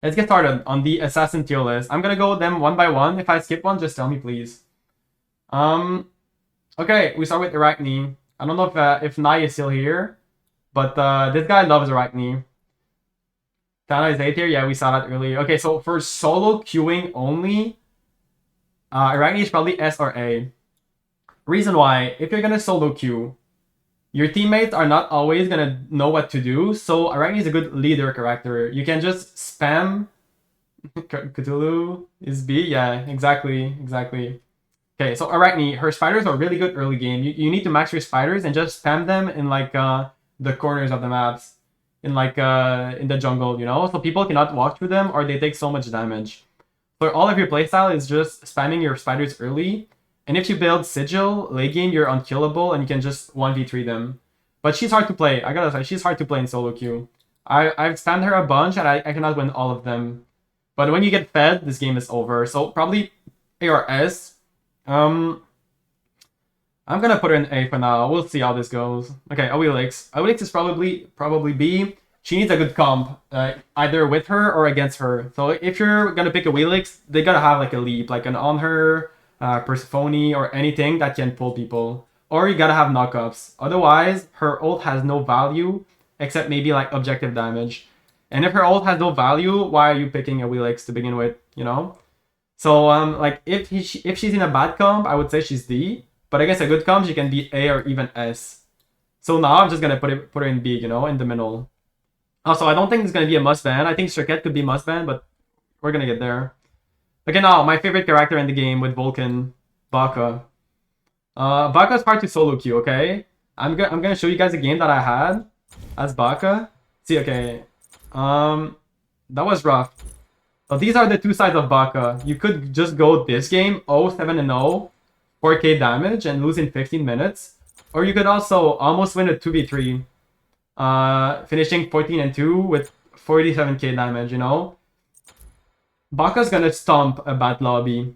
Let's get started on the assassin tier list. I'm gonna go with them one by one. If I skip one, just tell me, please. Okay, we start with Arachne. I don't know if Nai is still here, but this guy loves Arachne. Tana is A tier. Yeah, we saw that earlier. Okay, so for solo queuing only, Arachne is probably S or A. Reason why, if you're gonna solo queue, your teammates are not always gonna know what to do, so Arachne is a good leader character. You can just spam. Cthulhu is B? Yeah, exactly. Okay, so Arachne, her spiders are really good early game. You need to max your spiders and just spam them in like the corners of the maps. In like in the jungle, you know? So people cannot walk through them or they take so much damage. So all of your playstyle is just spamming your spiders early. And if you build Sigil, late game, you're unkillable and you can just 1v3 them. But she's hard to play. I gotta say, she's hard to play in solo queue. I've spammed her a bunch and I cannot win all of them. But when you get fed, this game is over. So probably A or S. I'm gonna put her in A for now. We'll see how this goes. Okay, Awilix. Awilix is probably B. She needs a good comp, either with her or against her. So if you're gonna pick Awilix, they gotta have like a leap, like an on her, Persephone, or anything that can pull people. Or you gotta have knockups. Otherwise, her ult has no value except maybe like objective damage. And if her ult has no value, why are you picking Awilix to begin with? You know. So like if she's in a bad comp, I would say she's D. But against a good comp, she can be A or even S. So now I'm just gonna put her in B, you know, in the middle. Also, I don't think it's gonna be a must ban. I think Circuit could be must ban, but we're gonna get there. Okay, now my favorite character in the game with Vulcan, Baka. Baka's hard to solo queue. Okay, I'm gonna show you guys a game that I had as Baka. See, okay, that was rough. So these are the two sides of Baka. You could just go this game 0-7-0, 4k damage and lose in 15 minutes. Or you could also almost win a 2v3, finishing 14-2 with 47k damage, you know? Baka's gonna stomp a bad lobby.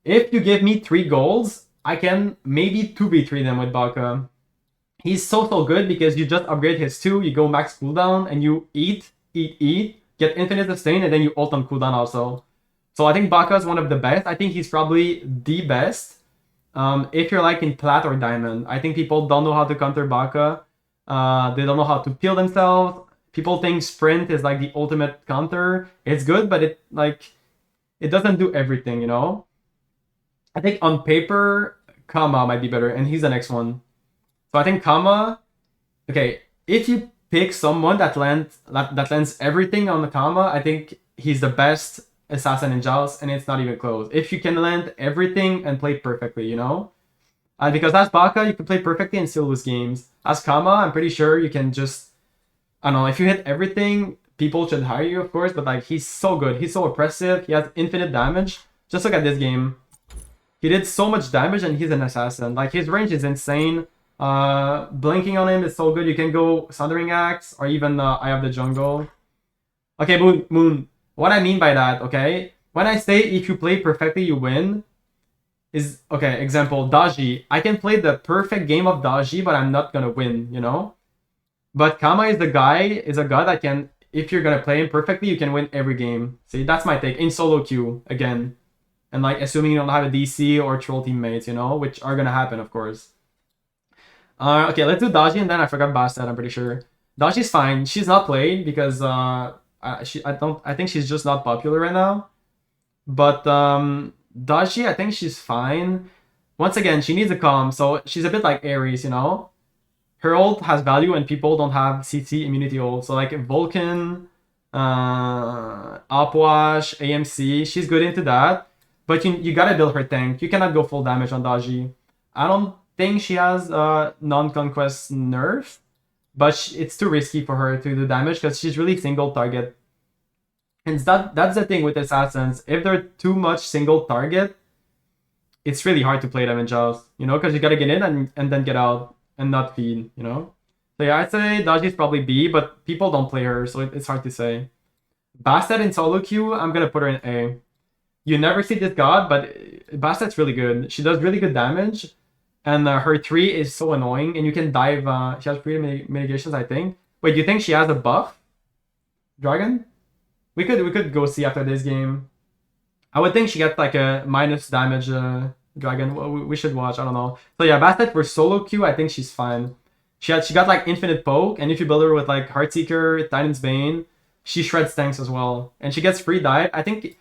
If you give me 3 goals, I can maybe 2v3 them with Baka. He's so good because you just upgrade his 2, you go max cooldown, and you eat, get infinite sustain, and then you ult on cooldown also. So I think Baka is one of the best. I think he's probably the best. If you're like in plat or diamond, I think people don't know how to counter Baka. They don't know how to peel themselves. People think sprint is like the ultimate counter. It's good, but it doesn't do everything, you know? I think on paper, Kama might be better, and he's the next one. So I think Kama, okay, if you pick someone that lands everything on the Kama, I think he's the best assassin in Joust, and it's not even close. If you can land everything and play perfectly, you know? Because as Baka, you can play perfectly and still lose games. As Kama, I'm pretty sure you can just, I don't know, if you hit everything, people should hire you, of course, but like, he's so good. He's so oppressive. He has infinite damage. Just look at this game. He did so much damage and he's an assassin. Like, his range is insane. Blinking on him is so good. You can go Sundering Axe or even Eye of the Jungle. Okay, Moon. What I mean by that, okay? When I say if you play perfectly, you win, is, okay, example, Daji. I can play the perfect game of Daji, but I'm not gonna win, you know? But Kama is a guy that can, if you're gonna play him perfectly, you can win every game. See, that's my take. In solo queue, again. And like, assuming you don't have a DC or troll teammates, you know? Which are gonna happen, of course. Okay, let's do Daji, and then I forgot Bastet, I'm pretty sure. Daji's fine. She's not played because I think she's just not popular right now. But Daji, I think she's fine. Once again, she needs a comp, so she's a bit like Ares, you know? Her ult has value and people don't have CC immunity ult. So like Vulcan, Opwash, AMC, she's good into that. But you gotta build her tank. You cannot go full damage on Daji. I don't think she has non-conquest nerf, but it's too risky for her to do damage because she's really single target. And that's the thing with assassins. If they're too much single target, it's really hard to play them in Joust, you know, because you gotta get in and then get out and not feed, you know. So yeah, I'd say Daji's probably B, but people don't play her, so it's hard to say. Bastet in solo queue, I'm gonna put her in A. You never see this god, but Bastet's really good. She does really good damage. And her 3 is so annoying, and you can dive. She has 3 mitigations, I think. Wait, do you think she has a buff? Dragon? We could go see after this game. I would think she gets like a minus damage dragon. Well, we should watch. I don't know. So yeah, Bastet for solo queue, I think she's fine. She got like infinite poke, and if you build her with like Heartseeker, Titan's Bane, she shreds tanks as well, and she gets free dive. I think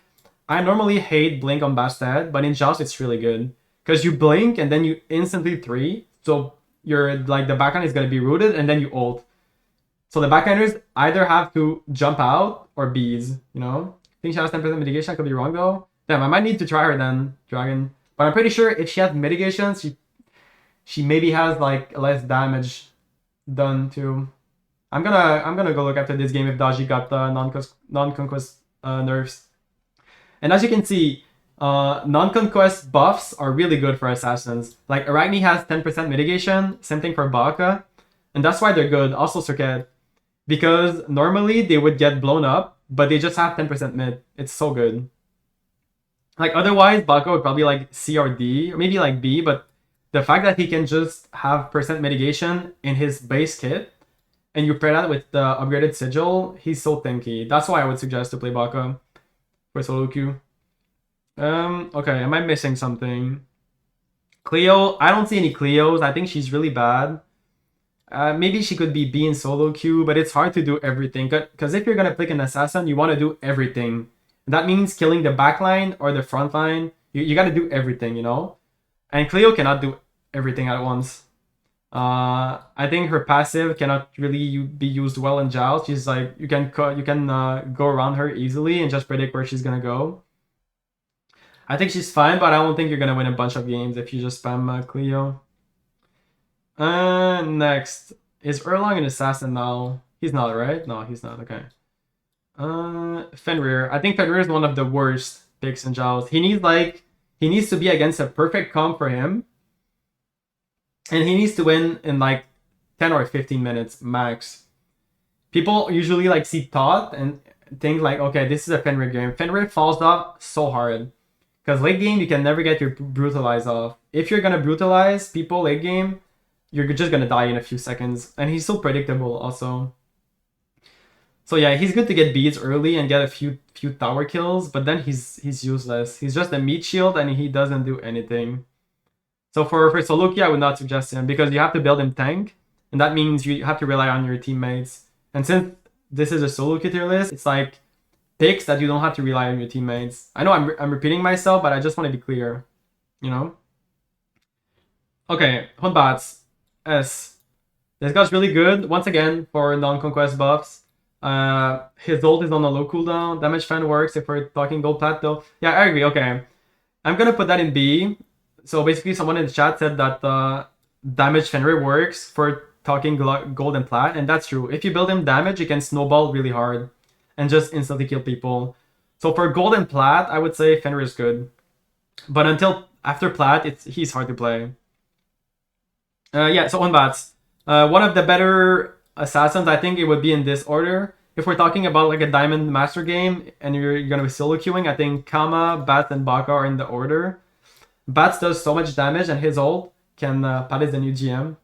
I normally hate blink on Bastet, but in Joust it's really good because you blink and then you instantly 3. So you're like the backline is gonna be rooted, and then you ult. So the backliners either have to jump out or bees, you know? I think she has 10% mitigation. I could be wrong though. Damn, I might need to try her then, Dragon. But I'm pretty sure if she has mitigation, she maybe has like less damage done too. I'm gonna go look after this game if Daji got the non-conquest nerfs. And as you can see, non-conquest buffs are really good for assassins. Like Arachne has 10% mitigation, same thing for Baka. And that's why they're good. Also Circuit. Because normally they would get blown up, but they just have 10% mid. It's so good. Like otherwise, Baka would probably like C or D, or maybe like B, but the fact that he can just have percent mitigation in his base kit, and you pair that with the upgraded sigil, he's so tanky. That's why I would suggest to play Baka for solo queue. Okay, am I missing something? Cleo, I don't see any Cleos. I think she's really bad. Maybe she could be B in solo queue, but it's hard to do everything. Because if you're going to pick an assassin, you want to do everything. That means killing the backline or the front line. You got to do everything, you know? And Cleo cannot do everything at once. I think her passive cannot really be used well in Joust. She's like, you can go around her easily and just predict where she's going to go. I think she's fine, but I don't think you're going to win a bunch of games if you just spam Cleo. Next. Is Erlang an assassin now? He's not, right? No, he's not. Okay. Fenrir. I think Fenrir is one of the worst picks in Joust. He needs to be against a perfect comp for him. And he needs to win in like 10 or 15 minutes max. People usually like see Thought and think like, okay, this is a Fenrir game. Fenrir falls off so hard. Because late game, you can never get your brutalize off. If you're gonna brutalize people late game, you're just gonna die in a few seconds. And he's so predictable also. So yeah, he's good to get beads early and get a few tower kills, but then he's useless. He's just a meat shield and he doesn't do anything. So for Soluki, I would not suggest him because you have to build him tank, and that means you have to rely on your teammates. And since this is a Soluki tier list, it's like picks that you don't have to rely on your teammates. I know I'm repeating myself, but I just want to be clear, you know? Okay, Hunbats. S. This guy's really good, once again, for non-conquest buffs. His ult is on a low cooldown. Damage fan works if we're talking gold plat though. Yeah, I agree, okay. I'm gonna put that in B. So basically someone in the chat said that damage Fenrir works for talking gold and plat, and that's true. If you build him damage, you can snowball really hard and just instantly kill people. So for gold and plat, I would say Fenrir is good. But until after plat, he's hard to play. Yeah, so on bats. One of the better assassins, I think it would be in this order. If we're talking about like a Diamond Master game and you're gonna be solo queuing, I think Kama, Bats, and Baka are in the order. Bats does so much damage and his ult can Pat is the new GM.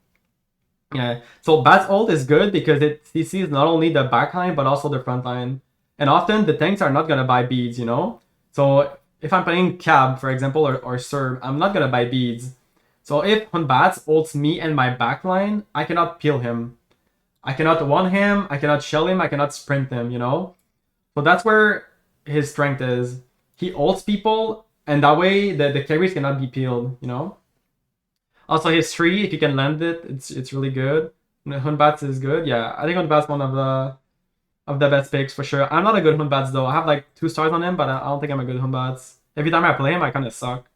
Yeah, so Bats ult is good because it CCs not only the backline but also the front line. And often the tanks are not gonna buy beads, you know? So if I'm playing Cab, for example, or Serb, I'm not gonna buy beads. So if Hunbats ults me and my backline, I cannot peel him. I cannot one him, I cannot shell him, I cannot sprint him, you know? So that's where his strength is. He ults people, and that way the carries cannot be peeled, you know? Also his tree, if you can land it, it's really good. Hunbats is good, yeah. I think Hunbats one of the best picks for sure. I'm not a good Hunbats though. I have like 2 stars on him, but I don't think I'm a good Hunbats. Every time I play him, I kind of suck.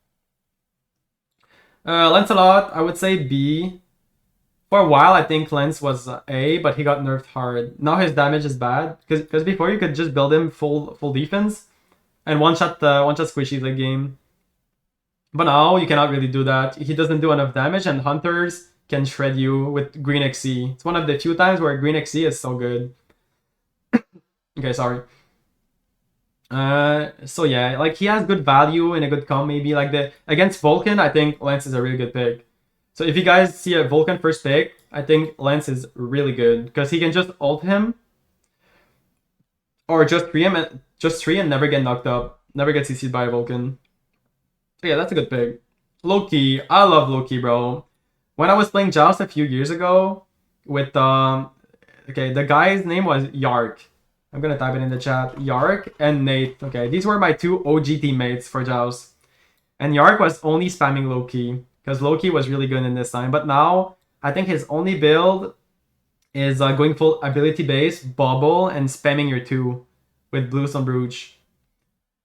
Lancelot, I would say B. For a while, I think Lance was A, but he got nerfed hard. Now his damage is bad because before you could just build him full defense and one shot squishy the game. But now you cannot really do that. He doesn't do enough damage, and hunters can shred you with Green XC. It's one of the few times where Green XC is so good. Okay, sorry. So yeah, like he has good value and a good comp maybe. Like against Vulcan, I think Lance is a really good pick. So if you guys see a Vulcan first pick, I think Lance is really good because he can just ult him. Or just three and never get knocked up. Never get CC'd by a Vulcan. So yeah, that's a good pick. Loki, I love Loki, bro. When I was playing Joust a few years ago with okay, the guy's name was Yark. I'm gonna type it in the chat. Yark and Nate. Okay, these were my two OG teammates for Joust. And Yark was only spamming Loki because Loki was really good in this time. But now I think his only build is going full ability base, bubble, and spamming your two with Bluestone Brooch.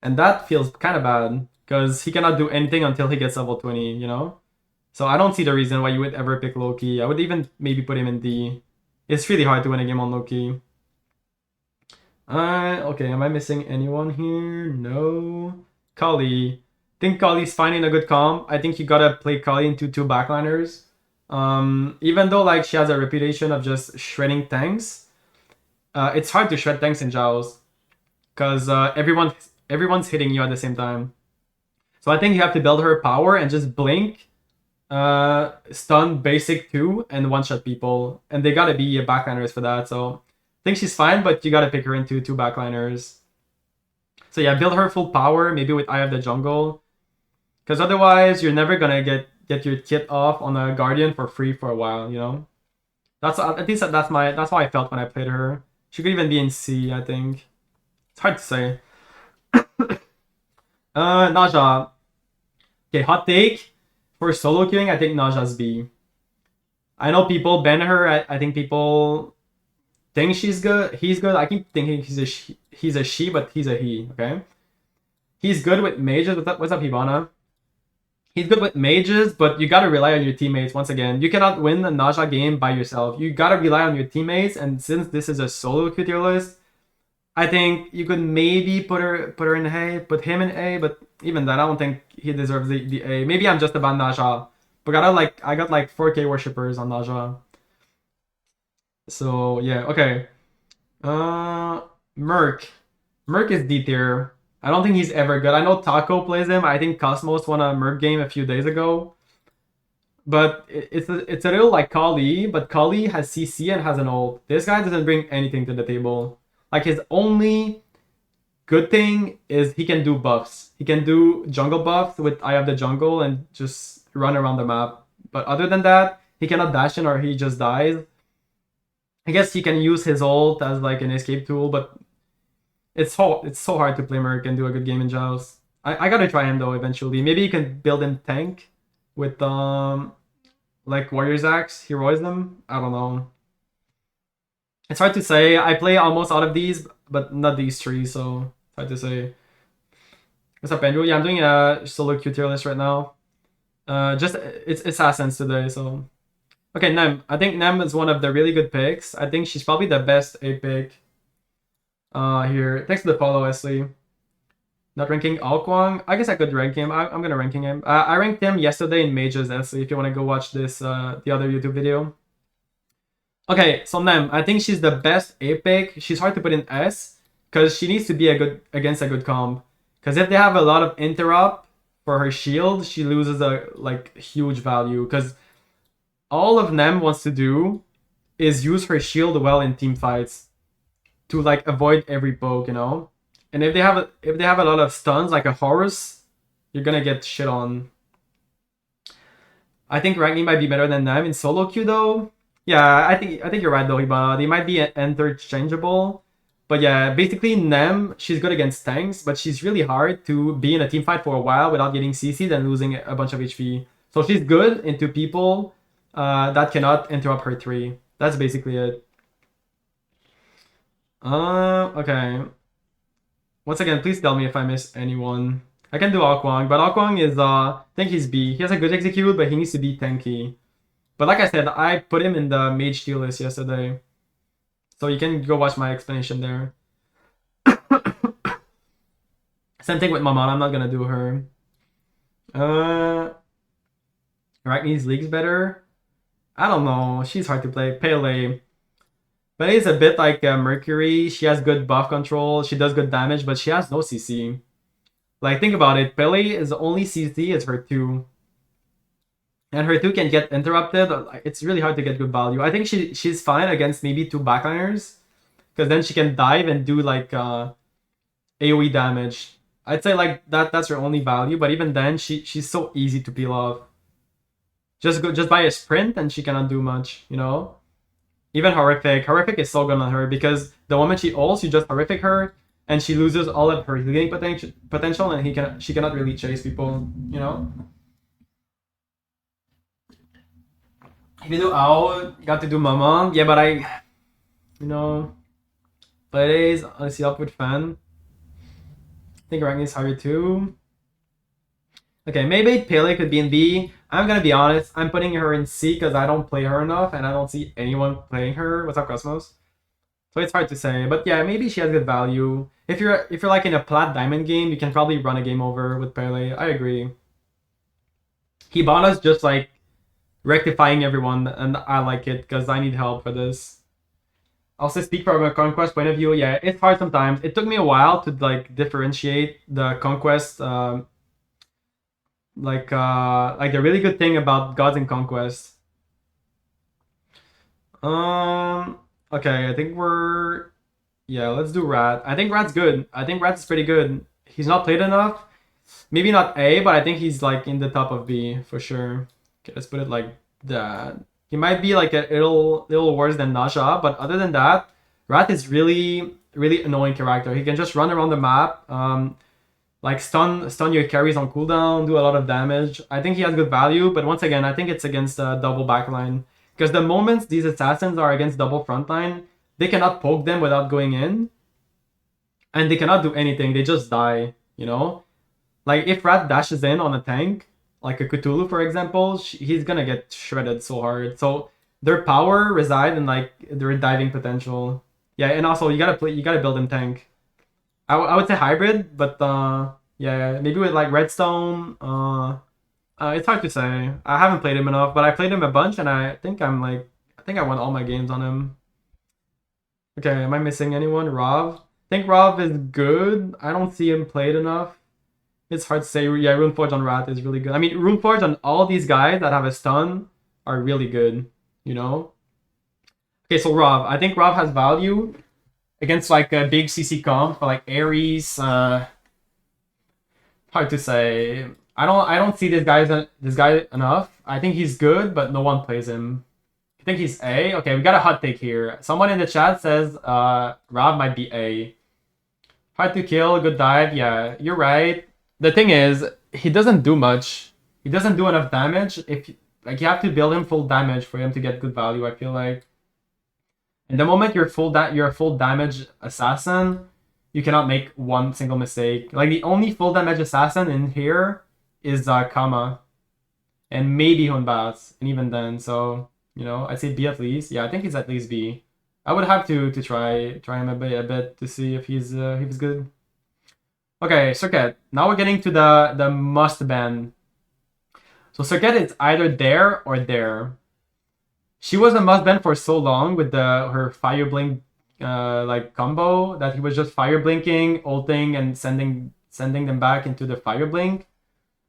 And that feels kind of bad because he cannot do anything until he gets level 20, you know? So I don't see the reason why you would ever pick Loki. I would even maybe put him in D. It's really hard to win a game on Loki. Okay, am I missing anyone here? No. Kali. Think Kali's finding a good comp. I think you gotta play Kali into two backliners. Even though like she has a reputation of just shredding tanks, it's hard to shred tanks in Joust because everyone's hitting you at the same time. So I think you have to build her power and just blink, stun basic 2 and one-shot people, and they gotta be backliners for that. So I think she's fine, but you gotta pick her into two backliners. So yeah, build her full power, maybe with Eye of the Jungle, because otherwise you're never gonna get your kit off on a Guardian for free for a while, you know? That's at least that's how I felt when I played her. She could even be in C, I think. It's hard to say. Naja. Okay, hot take. For solo queuing, I think Naja's B. I know people ban her. I think people think she's good. He's good. I keep thinking he's a she, but he's a he, okay? He's good with mages. What's up, Hibana? He's good with mages, but you gotta rely on your teammates once again. You cannot win a Naja game by yourself. You gotta rely on your teammates, and since this is a solo queue tier list, I think you could maybe put her in A, put him in A, but even then, I don't think he deserves the A. Maybe I'm just about Naja, but I got like 4K worshippers on Naja. So yeah, okay. Merc. Merc is D tier. I don't think he's ever good. I know Taco plays him. I think Cosmos won a Merc game a few days ago. But it's a little like Kali, but Kali has CC and has an ult. This guy doesn't bring anything to the table. Like his only good thing is he can do buffs. He can do jungle buffs with Eye of the Jungle and just run around the map. But other than that, he cannot dash in or he just dies. I guess he can use his ult as like an escape tool, but it's so hard to play Merc and do a good game in Joust. I gotta try him though eventually. Maybe you can build him tank with like Warrior's Axe, Heroism. I don't know. It's hard to say. I play almost all of these, but not these three, so it's hard to say. What's up, Andrew? Yeah, I'm doing a solo queue tier list right now. Just it's assassins today, so okay, Nem. I think Nem is one of the really good picks. I think she's probably the best A pick. Here. Thanks for the follow, Wesley. Not ranking Alkwang. I guess I could rank him. I'm gonna ranking him. I ranked him yesterday in Mages, Wesley, if you want to go watch this the other YouTube video. Okay, so Nem, I think she's the best A pick. She's hard to put in S because she needs to be against a good comp. Because if they have a lot of interrupt for her shield, she loses a like huge value. Because all of Nem wants to do is use her shield well in team fights to like avoid every poke, you know. And if they have a lot of stuns like a Horus, you're gonna get shit on. I think Ragni might be better than Nem in solo queue though. Yeah, I think you're right though, Hibana. They might be interchangeable. But yeah, basically Nem, she's good against tanks, but she's really hard to be in a team fight for a while without getting CC'd and losing a bunch of HP. So she's good into people that cannot interrupt her 3. That's basically it. Okay. Once again, please tell me if I miss anyone. I can do Alkwang, but Alkwang is, I think he's B. He has a good execute, but he needs to be tanky. But like I said, I put him in the mage tier list yesterday. So you can go watch my explanation there. Same thing with Maman, I'm not gonna do her. Arachne's League's better. I don't know, she's hard to play. Pele. Pele is a bit like Mercury. She has good buff control, she does good damage, but she has no CC. Like, think about it, Pele is the only CC is her 2. And her 2 can get interrupted. It's really hard to get good value. I think she's fine against maybe 2 backliners. because then she can dive and do like AoE damage. I'd say like that's her only value, but even then she's so easy to peel off. Just by a sprint and she cannot do much, you know? Even horrific. Horrific is so good on her because the moment she ults, you just horrific her and she loses all of her healing potential and she cannot really chase people, you know? If you do AO, got to do Mama. Yeah, but you know, Playdays, honestly upward fan. I think ranking is harder too. Okay, maybe Pele could be in B. I'm gonna be honest, I'm putting her in C because I don't play her enough and I don't see anyone playing her. What's up, Cosmos? So it's hard to say, but yeah, maybe she has good value. If you're like in a plat diamond game, you can probably run a game over with Pele. I agree. Hibana's just like rectifying everyone, and I like it because I need help for this. Also, speak from a conquest point of view. Yeah, it's hard sometimes. It took me a while to like differentiate the conquest. Like the really good thing about Gods and Conquest. Okay, I think let's do Rat. I think Rat's good. I think Rat's pretty good. He's not played enough. Maybe not A, but I think he's like in the top of B for sure. Okay, let's put it like that. He might be like a little worse than Nasha, but other than that, Rat is really annoying character. He can just run around the map. Like stun your carries on cooldown, do a lot of damage. I think he has good value, but once again, I think it's against a double backline. Because the moments these assassins are against double frontline, they cannot poke them without going in. And they cannot do anything, they just die, you know? Like if Rat dashes in on a tank, like a Cthulhu for example, he's gonna get shredded so hard. So their power reside in like their diving potential. Yeah, and also you gotta build in tank. I would say hybrid, but yeah, maybe with like redstone. It's hard to say. I haven't played him enough, but I played him a bunch, and I think I won all my games on him. Okay, am I missing anyone? Rav. I think Rav is good. I don't see him played enough. It's hard to say. Yeah, Runeforge on Rat is really good. I mean, Runeforge on all these guys that have a stun are really good. You know. Okay, so Rav. I think Rav has value against like a big CC comp for like Ares. Hard to say. I don't see this guy enough. I think he's good, but no one plays him. I think he's A. Okay, we got a hot take here. Someone in the chat says Rav might be A. Hard to kill, good dive. Yeah, you're right. The thing is, he doesn't do much. He doesn't do enough damage. If like you have to build him full damage for him to get good value, I feel like. And the moment you're a full damage assassin, you cannot make one single mistake. Like the only full damage assassin in here is Kama, and maybe Hunbats, and even then. So you know, I'd say B at least. Yeah, I think he's at least B. I would have to try him a bit to see if he's good. Okay, Circuit. Now we're getting to the must ban. So Circuit is either there or there. She was a must ban for so long with her fire blink like combo that he was just fire blinking, ulting, and sending them back into the fire blink.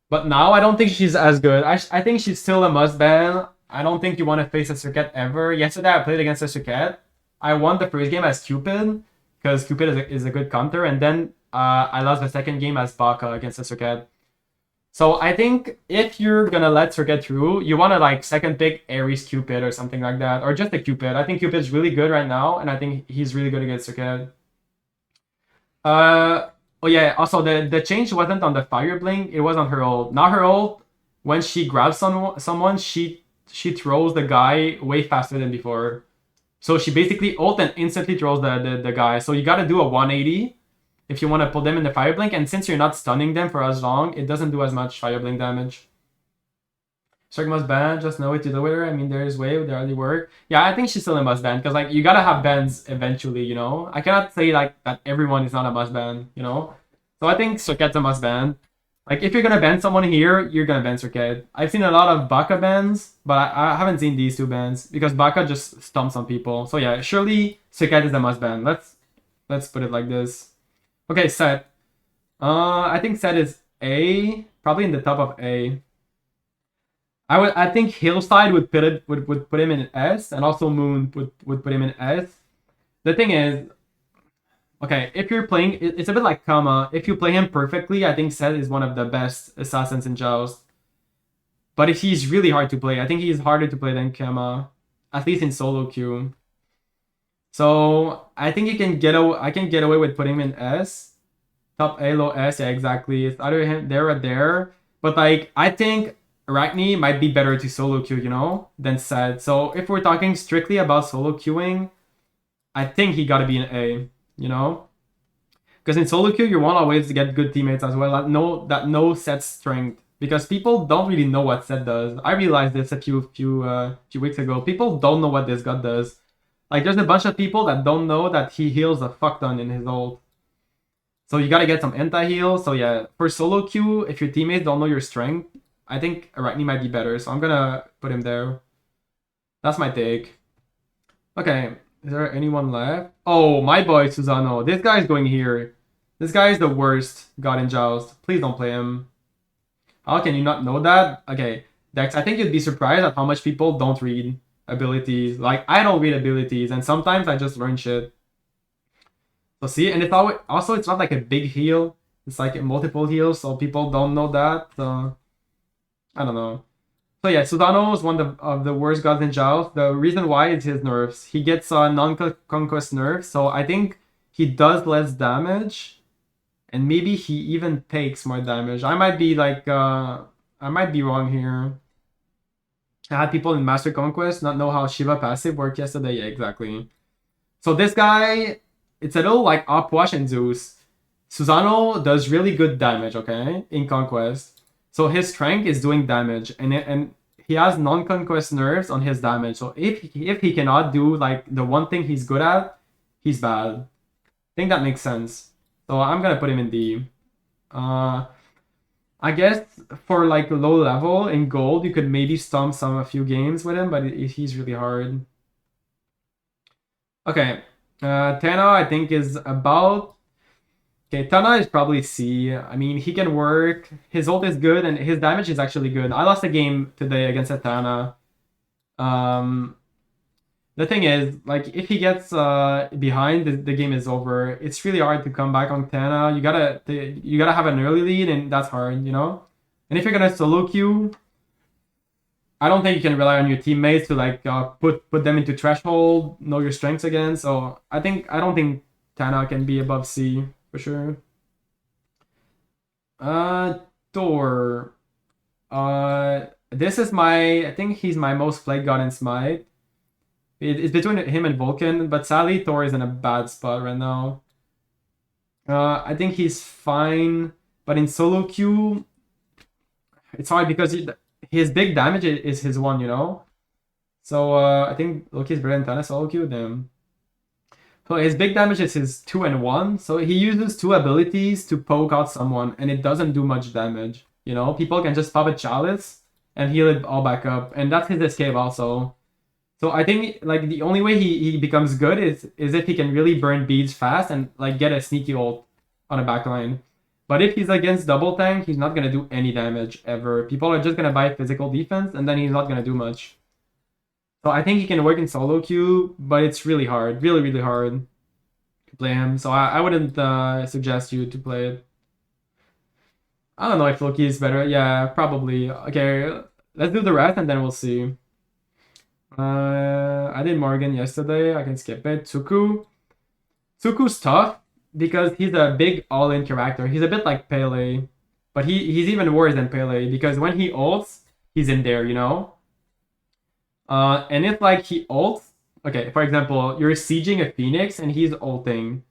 But now I don't think she's as good. I think she's still a must ban. I don't think you want to face a Circuit ever. Yesterday I played against a Circuit. I won the first game as Cupid because Cupid is a good counter, and then I lost the second game as Baka against a Circuit. So I think if you're gonna let Circuit through, you wanna like second pick Ares Cupid or something like that, or just a Cupid. I think Cupid's really good right now, and I think he's really good against Circuit. Oh yeah. Also, the change wasn't on the fire blink; it was on her ult. Now her ult, when she grabs someone, she throws the guy way faster than before. So she basically ult and instantly throws the guy. So you gotta do a 180. If you want to put them in the fire blink, and since you're not stunning them for as long, it doesn't do as much fire blink damage. Cirque must ban, just no way to do it. I mean, there's way, there already work. Yeah, I think she's still a must ban, because like you gotta have bans eventually, you know? I cannot say like that everyone is not a must ban, you know? So I think Circuit's a must ban. Like if you're gonna ban someone here, you're gonna ban Circuit. I've seen a lot of Baka bans, but I haven't seen these two bans, because Baka just stumps on people. So yeah, surely Circuit is a must ban. Let's put it like this. Okay, Set. I think Set is A, probably in the top of A. I think Hillside would put him in S, and also Moon would put him in S. The thing is, Okay, if you're playing, it's a bit like Kama. If you play him perfectly, I think Set is one of the best assassins in Joust. But if he's really hard to play, I think he's harder to play than Kama, at least in solo queue. So I think you can get away. I can get away with putting him in S, top A, low S. Yeah, exactly. It's either him there or there. But like, I think Arachne might be better to solo queue, you know, than Set. So if we're talking strictly about solo queuing, I think he gotta be an A, you know? Because in solo queue, you want always to get good teammates as well. That know Set's strength. Because people don't really know what Set does. I realized this a few weeks ago. People don't know what this god does. Like, there's a bunch of people that don't know that he heals a fuck ton in his ult. So you gotta get some anti-heal. So yeah, for solo queue, if your teammates don't know your strength, I think Arachne might be better. So I'm gonna put him there. That's my take. Okay, is there anyone left? Oh, my boy Susano. This guy's going here. This guy is the worst god in Joust. Please don't play him. How can you not know that? Okay, Dex, I think you'd be surprised at how much people don't read abilities. Like, I don't read abilities, and sometimes I just learn shit. So see, and it's also it's not like a big heal. It's like multiple heals, so people don't know that. So I don't know. So yeah, Susano is one of the worst gods in Joust. The reason why is his nerfs. He gets non-conquest nerfs, so I think he does less damage, and maybe he even takes more damage. I might be like, I might be wrong here. I had people in Master Conquest not know how Shiva passive worked yesterday. Yeah, exactly. So this guy, it's a little like Opwash and Zeus. Susano does really good damage, okay, in Conquest. So his strength is doing damage, and he has non-conquest nerfs on his damage. So if he cannot do like the one thing he's good at, he's bad. I think that makes sense. So I'm gonna put him in D. I guess for like low level in gold, you could maybe stomp a few games with him, but he's really hard. Okay, Tana I think is about. Okay, Tana is probably C. I mean, he can work. His ult is good, and his damage is actually good. I lost a game today against a Tana. The thing is, like, if he gets behind, the game is over. It's really hard to come back on Tana. You gotta have an early lead, and that's hard, you know. And if you're gonna solo queue, I don't think you can rely on your teammates to like put them into threshold, know your strengths again. So I don't think Tana can be above C for sure. Thor. This is I think he's my most played god in Smite. It's between him and Vulcan, but sadly Thor is in a bad spot right now. I think he's fine, but in solo queue, it's hard because his big damage is his one, you know? So I think Loki's better than Thanos solo queue them. So his big damage is his 2 and 1. So he uses 2 abilities to poke out someone, and it doesn't do much damage. You know, people can just pop a chalice and heal it all back up, and that's his escape also. So I think like the only way he becomes good is if he can really burn beads fast and like get a sneaky ult on a backline. But if he's against double tank, he's not gonna do any damage ever. People are just gonna buy physical defense, and then he's not gonna do much. So I think he can work in solo queue, but it's really hard, really, really hard to play him. So I wouldn't suggest you to play it. I don't know if Loki is better. Yeah, probably. Okay, let's do the rest and then we'll see. I did Morgan yesterday. I can skip it. Tsuku. Tsuku's tough because he's a big all-in character. He's a bit like Pele, but he's even worse than Pele because when he ults, he's in there, you know? And if like he ults, okay, for example, you're sieging a Phoenix and he's ulting.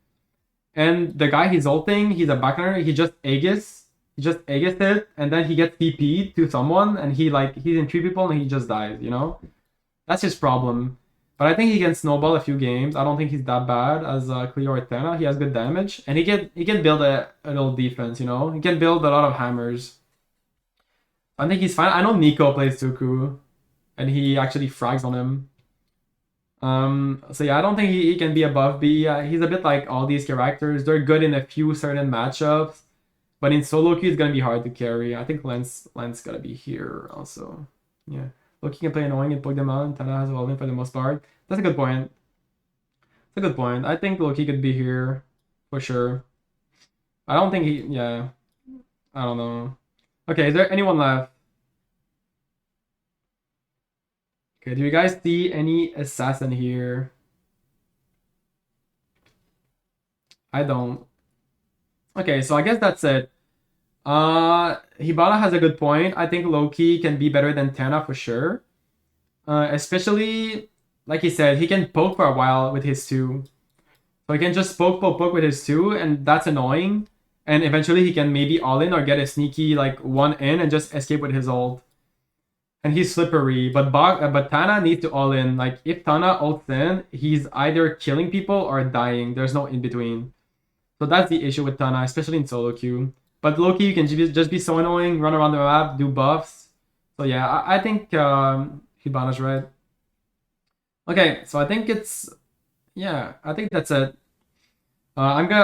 And the guy he's ulting, he's a backliner, he just Aegis it, and then he gets TP'd to someone, and he's in 3 people and he just dies, you know? That's his problem. But I think he can snowball a few games. I don't think he's that bad as Cleo or Tana. He has good damage, and he can build a little defense, you know? He can build a lot of hammers. I think he's fine. I know Nico plays Tsuku, and he actually frags on him. So yeah, I don't think he can be above B. He's a bit like all these characters. They're good in a few certain matchups, but in solo queue, it's gonna be hard to carry. I think Lance gotta be here also. Yeah, Loki can play annoying and poke them out, and Tana has a volume for the most part. That's a good point. It's a good point. I think Loki could be here. for sure. I don't think he, yeah, I don't know. Okay, is there anyone left? Okay, do you guys see any assassin here? I don't. Okay, so I guess that's it. Hibana has a good point. I think Loki can be better than Tana for sure. Especially, like he said, he can poke for a while with his 2. So he can just poke with his 2, and that's annoying. And eventually he can maybe all in or get a sneaky like 1 in and just escape with his ult. And he's slippery, but Tana needs to all in. Like if Tana ults in, he's either killing people or dying. There's no in between. So that's the issue with Tana, especially in solo queue. But Loki, you can just be so annoying, run around the map, do buffs. So yeah, I think Hibana's right. Okay, so I think it's, yeah, I think that's it. I'm gonna